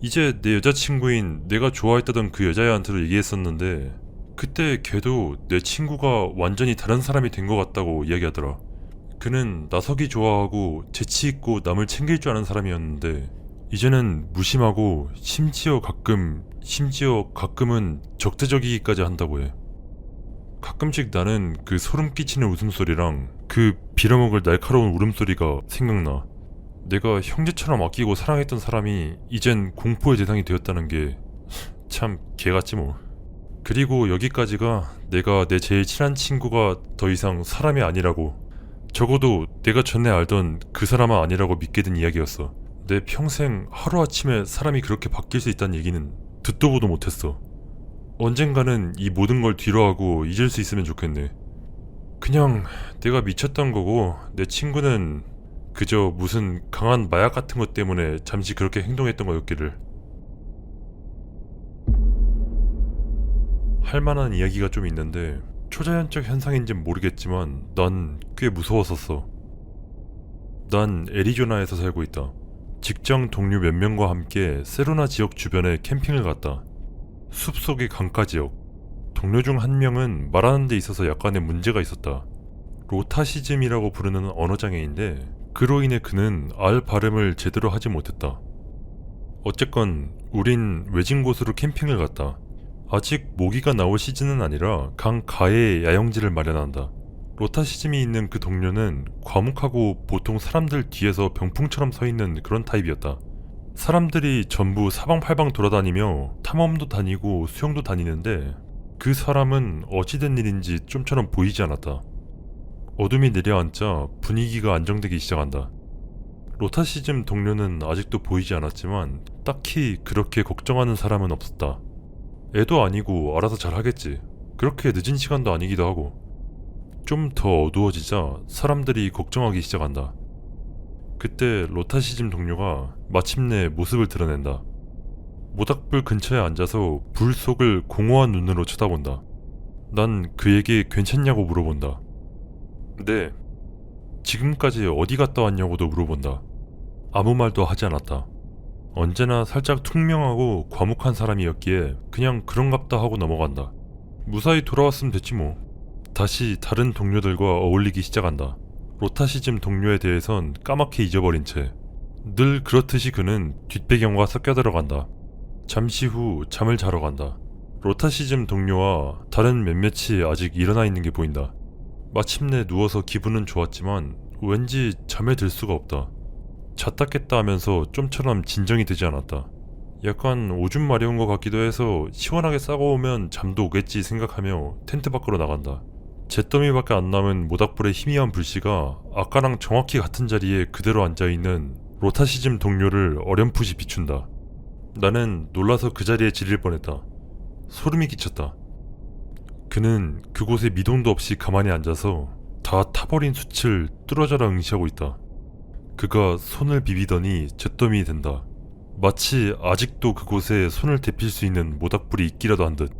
이제 내 여자친구인 내가 좋아했다던 그 여자애한테도 얘기했었는데 그때 걔도 내 친구가 완전히 다른 사람이 된 것 같다고 이야기하더라. 그는 나서기 좋아하고 재치있고 남을 챙길 줄 아는 사람이었는데 이제는 무심하고 심지어 가끔은 적대적이기까지 한다고 해. 가끔씩 나는 그 소름 끼치는 웃음소리랑 그 빌어먹을 날카로운 울음소리가 생각나. 내가 형제처럼 아끼고 사랑했던 사람이 이젠 공포의 대상이 되었다는 게 참 개같지 뭐. 그리고 여기까지가 내가 내 제일 친한 친구가 더 이상 사람이 아니라고, 적어도 내가 전에 알던 그 사람은 아니라고 믿게 된 이야기였어. 내 평생 하루아침에 사람이 그렇게 바뀔 수 있다는 얘기는 듣도 보도 못했어. 언젠가는 이 모든 걸 뒤로하고 잊을 수 있으면 좋겠네. 그냥 내가 미쳤던 거고 내 친구는 그저 무슨 강한 마약 같은 것 때문에 잠시 그렇게 행동했던 거였기를. 할 만한 이야기가 좀 있는데 초자연적 현상인진 모르겠지만 난 꽤 무서웠었어. 난 애리조나에서 살고 있다. 직장 동료 몇 명과 함께 세로나 지역 주변에 캠핑을 갔다. 숲속의 강가 지역. 동료 중 한 명은 말하는 데 있어서 약간의 문제가 있었다. 로타시즘이라고 부르는 언어장애인데 그로 인해 그는 알 발음을 제대로 하지 못했다. 어쨌건 우린 외진 곳으로 캠핑을 갔다. 아직 모기가 나올 시즌은 아니라 강 가에 야영지를 마련한다. 로타시즘이 있는 그 동료는 과묵하고 보통 사람들 뒤에서 병풍처럼 서있는 그런 타입이었다. 사람들이 전부 사방팔방 돌아다니며 탐험도 다니고 수영도 다니는데 그 사람은 어찌된 일인지 좀처럼 보이지 않았다. 어둠이 내려앉자 분위기가 안정되기 시작한다. 로타시즘 동료는 아직도 보이지 않았지만 딱히 그렇게 걱정하는 사람은 없었다. 애도 아니고 알아서 잘 하겠지. 그렇게 늦은 시간도 아니기도 하고. 좀 더 어두워지자 사람들이 걱정하기 시작한다. 그때 로타시즘 동료가 마침내 모습을 드러낸다. 모닥불 근처에 앉아서 불 속을 공허한 눈으로 쳐다본다. 난 그에게 괜찮냐고 물어본다. 네. 지금까지 어디 갔다 왔냐고도 물어본다. 아무 말도 하지 않았다. 언제나 살짝 퉁명하고 과묵한 사람이었기에 그냥 그런갑다 하고 넘어간다. 무사히 돌아왔으면 됐지 뭐. 다시 다른 동료들과 어울리기 시작한다. 로타시즘 동료에 대해선 까맣게 잊어버린 채. 늘 그렇듯이 그는 뒷배경과 섞여 들어간다. 잠시 후 잠을 자러 간다. 로타시즘 동료와 다른 몇몇이 아직 일어나 있는 게 보인다. 마침내 누워서 기분은 좋았지만 왠지 잠에 들 수가 없다. 잤다 깼다 하면서 좀처럼 진정이 되지 않았다. 약간 오줌 마려운 것 같기도 해서 시원하게 싸고 오면 잠도 오겠지 생각하며 텐트 밖으로 나간다. 잿더미밖에 안 남은 모닥불의 희미한 불씨가 아까랑 정확히 같은 자리에 그대로 앉아있는 로타시즘 동료를 어렴풋이 비춘다. 나는 놀라서 그 자리에 지릴 뻔했다. 소름이 끼쳤다. 그는 그곳에 미동도 없이 가만히 앉아서 다 타버린 숯을 뚫어져라 응시하고 있다. 그가 손을 비비더니 잿더미 된다. 마치 아직도 그곳에 손을 대필 수 있는 모닥불이 있기라도 한 듯.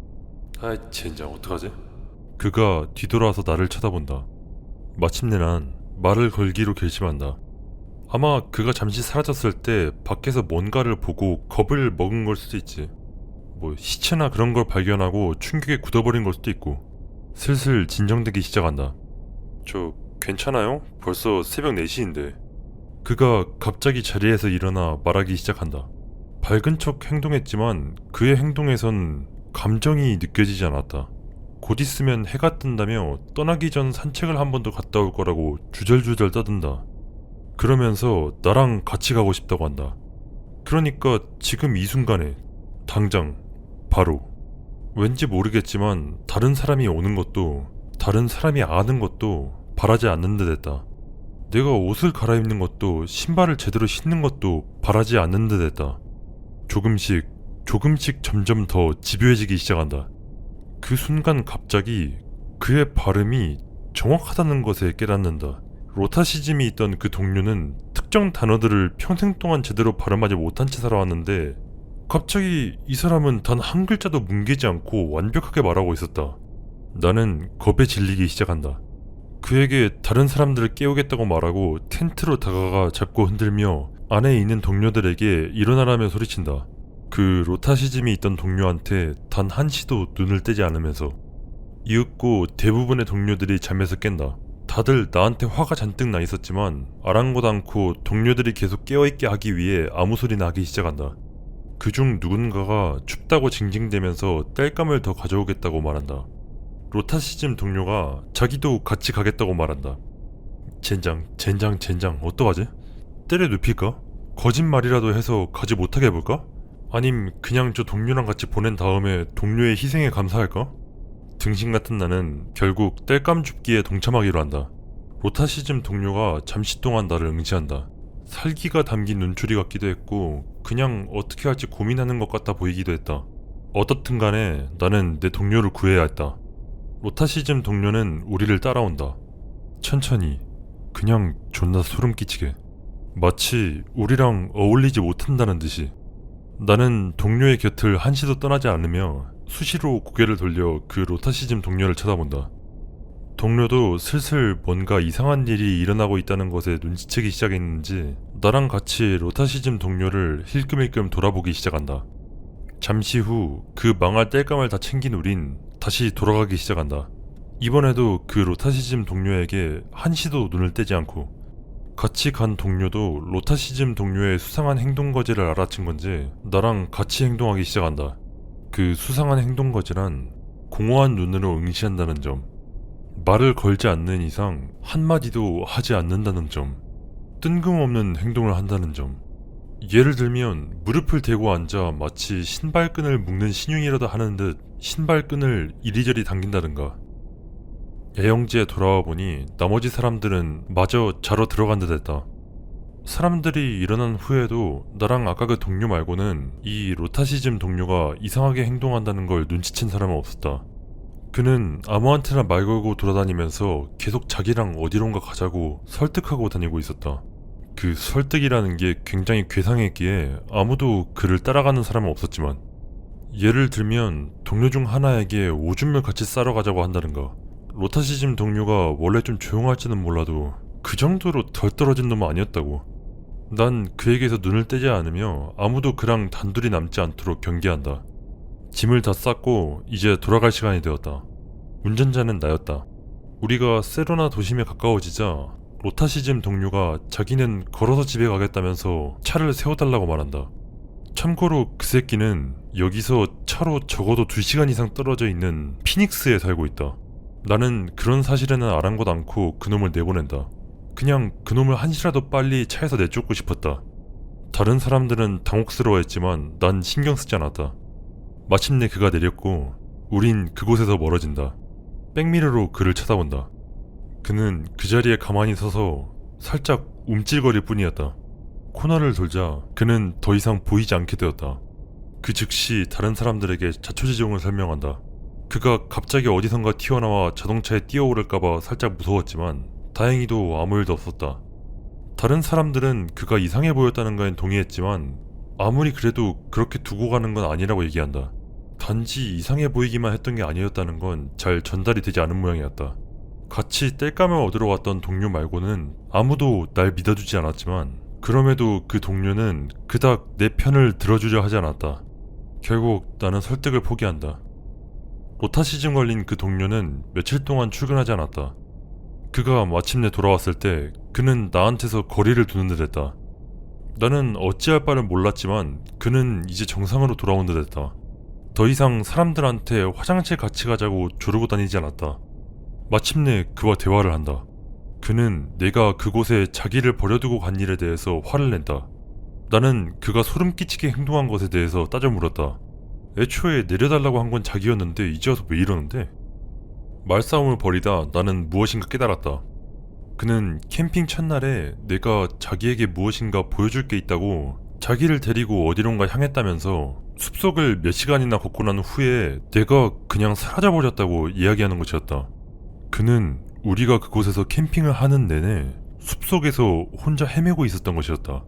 아이 젠장 어떡하지? 그가 뒤돌아서 나를 쳐다본다. 마침내 난 말을 걸기로 결심한다. 아마 그가 잠시 사라졌을 때 밖에서 뭔가를 보고 겁을 먹은 걸 수도 있지. 뭐 시체나 그런 걸 발견하고 충격에 굳어버린 걸 수도 있고. 슬슬 진정되기 시작한다. 저 괜찮아요? 벌써 새벽 4시인데. 그가 갑자기 자리에서 일어나 말하기 시작한다. 밝은 척 행동했지만 그의 행동에선 감정이 느껴지지 않았다. 곧 있으면 해가 뜬다며 떠나기 전 산책을 한 번 더 갔다 올 거라고 주절주절 떠든다. 그러면서 나랑 같이 가고 싶다고 한다. 그러니까 지금 이 순간에 당장 바로 왠지 모르겠지만 다른 사람이 오는 것도 다른 사람이 아는 것도 바라지 않는 듯 했다. 내가 옷을 갈아입는 것도 신발을 제대로 신는 것도 바라지 않는 듯 했다. 조금씩 점점 더 집요해지기 시작한다. 그 순간 갑자기 그의 발음이 정확하다는 것에 깨닫는다. 로타시즘이 있던 그 동료는 특정 단어들을 평생 동안 제대로 발음하지 못한 채 살아왔는데 갑자기 이 사람은 단 한 글자도 뭉개지 않고 완벽하게 말하고 있었다. 나는 겁에 질리기 시작한다. 그에게 다른 사람들을 깨우겠다고 말하고 텐트로 다가가 잡고 흔들며 안에 있는 동료들에게 일어나라며 소리친다. 그 로타시즘이 있던 동료한테 단 한시도 눈을 떼지 않으면서. 이윽고 대부분의 동료들이 잠에서 깬다. 다들 나한테 화가 잔뜩 나 있었지만 아랑곳 않고 동료들이 계속 깨어있게 하기 위해 아무 소리나 하기 시작한다. 그중 누군가가 춥다고 징징대면서 땔감을 더 가져오겠다고 말한다. 로타시즘 동료가 자기도 같이 가겠다고 말한다. 젠장 어떡하지? 때려 눕힐까? 거짓말이라도 해서 가지 못하게 해볼까? 아님 그냥 저 동료랑 같이 보낸 다음에 동료의 희생에 감사할까? 등신 같은 나는 결국 땔감 줍기에 동참하기로 한다. 로타시즘 동료가 잠시 동안 나를 응시한다. 살기가 담긴 눈초리 같기도 했고 그냥 어떻게 할지 고민하는 것 같아 보이기도 했다. 어떻든 간에 나는 내 동료를 구해야 했다. 로타시즘 동료는 우리를 따라온다. 천천히, 그냥 존나 소름 끼치게. 마치 우리랑 어울리지 못한다는 듯이. 나는 동료의 곁을 한시도 떠나지 않으며 수시로 고개를 돌려 그 로타시즘 동료를 쳐다본다. 동료도 슬슬 뭔가 이상한 일이 일어나고 있다는 것에 눈치채기 시작했는지 나랑 같이 로타시즘 동료를 힐끔힐끔 돌아보기 시작한다. 잠시 후 그 망할 땔감을 다 챙긴 우린 다시 돌아가기 시작한다. 이번에도 그 로타시즘 동료에게 한시도 눈을 떼지 않고. 같이 간 동료도 로타시즘 동료의 수상한 행동 거지를 알아챈 건지 나랑 같이 행동하기 시작한다. 그 수상한 행동 거지란 공허한 눈으로 응시한다는 점, 말을 걸지 않는 이상 한마디도 하지 않는다는 점, 뜬금없는 행동을 한다는 점. 예를 들면 무릎을 대고 앉아 마치 신발끈을 묶는 신용이라도 하는 듯 신발끈을 이리저리 당긴다든가. 애영지에 돌아와 보니 나머지 사람들은 마저 자러 들어간 듯 했다. 사람들이 일어난 후에도 나랑 아까 그 동료 말고는 이 로타시즘 동료가 이상하게 행동한다는 걸 눈치챈 사람은 없었다. 그는 아무한테나 말 걸고 돌아다니면서 계속 자기랑 어디론가 가자고 설득하고 다니고 있었다. 그 설득이라는 게 굉장히 괴상했기에 아무도 그를 따라가는 사람은 없었지만, 예를 들면 동료 중 하나에게 오줌을 같이 싸러 가자고 한다든가. 로타시즘 동료가 원래 좀 조용할지는 몰라도 그 정도로 덜 떨어진 놈은 아니었다고. 난 그에게서 눈을 떼지 않으며 아무도 그랑 단둘이 남지 않도록 경계한다. 짐을 다 쌌고 이제 돌아갈 시간이 되었다. 운전자는 나였다. 우리가 세로나 도심에 가까워지자 로타시즘 동료가 자기는 걸어서 집에 가겠다면서 차를 세워달라고 말한다. 참고로 그 새끼는 여기서 차로 적어도 2시간 이상 떨어져 있는 피닉스에 살고 있다. 나는 그런 사실에는 아랑곳 않고 그놈을 내보낸다. 그냥 그놈을 한시라도 빨리 차에서 내쫓고 싶었다. 다른 사람들은 당혹스러워했지만 난 신경 쓰지 않았다. 마침내 그가 내렸고 우린 그곳에서 멀어진다. 백미러로 그를 쳐다본다. 그는 그 자리에 가만히 서서 살짝 움찔거릴 뿐이었다. 코너를 돌자 그는 더 이상 보이지 않게 되었다. 그 즉시 다른 사람들에게 자초지종을 설명한다. 그가 갑자기 어디선가 튀어나와 자동차에 뛰어오를까봐 살짝 무서웠지만 다행히도 아무 일도 없었다. 다른 사람들은 그가 이상해 보였다는 건 동의했지만 아무리 그래도 그렇게 두고 가는 건 아니라고 얘기한다. 단지 이상해 보이기만 했던 게 아니었다는 건 잘 전달이 되지 않은 모양이었다. 같이 땔감을 얻으러 왔던 동료 말고는 아무도 날 믿어주지 않았지만 그럼에도 그 동료는 그닥 내 편을 들어주려 하지 않았다. 결국 나는 설득을 포기한다. 로타시즘 걸린 그 동료는 며칠 동안 출근하지 않았다. 그가 마침내 돌아왔을 때 그는 나한테서 거리를 두는 듯 했다. 나는 어찌할 바를 몰랐지만 그는 이제 정상으로 돌아온 듯 했다. 더 이상 사람들한테 화장실 같이 가자고 조르고 다니지 않았다. 마침내 그와 대화를 한다. 그는 내가 그곳에 자기를 버려두고 간 일에 대해서 화를 낸다. 나는 그가 소름 끼치게 행동한 것에 대해서 따져 물었다. 애초에 내려달라고 한 건 자기였는데 이제 와서 왜 이러는데? 말싸움을 벌이다 나는 무엇인가 깨달았다. 그는 캠핑 첫날에 내가 자기에게 무엇인가 보여줄 게 있다고 자기를 데리고 어디론가 향했다면서 숲속을 몇 시간이나 걷고 난 후에 내가 그냥 사라져버렸다고 이야기하는 것이었다. 그는 우리가 그곳에서 캠핑을 하는 내내 숲속에서 혼자 헤매고 있었던 것이었다.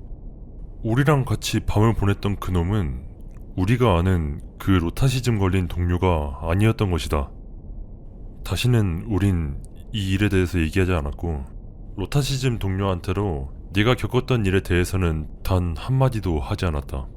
우리랑 같이 밤을 보냈던 그놈은 우리가 아는 그 로타시즘 걸린 동료가 아니었던 것이다. 다시는 우린 이 일에 대해서 얘기하지 않았고 로타시즘 동료한테로 네가 겪었던 일에 대해서는 단 한마디도 하지 않았다.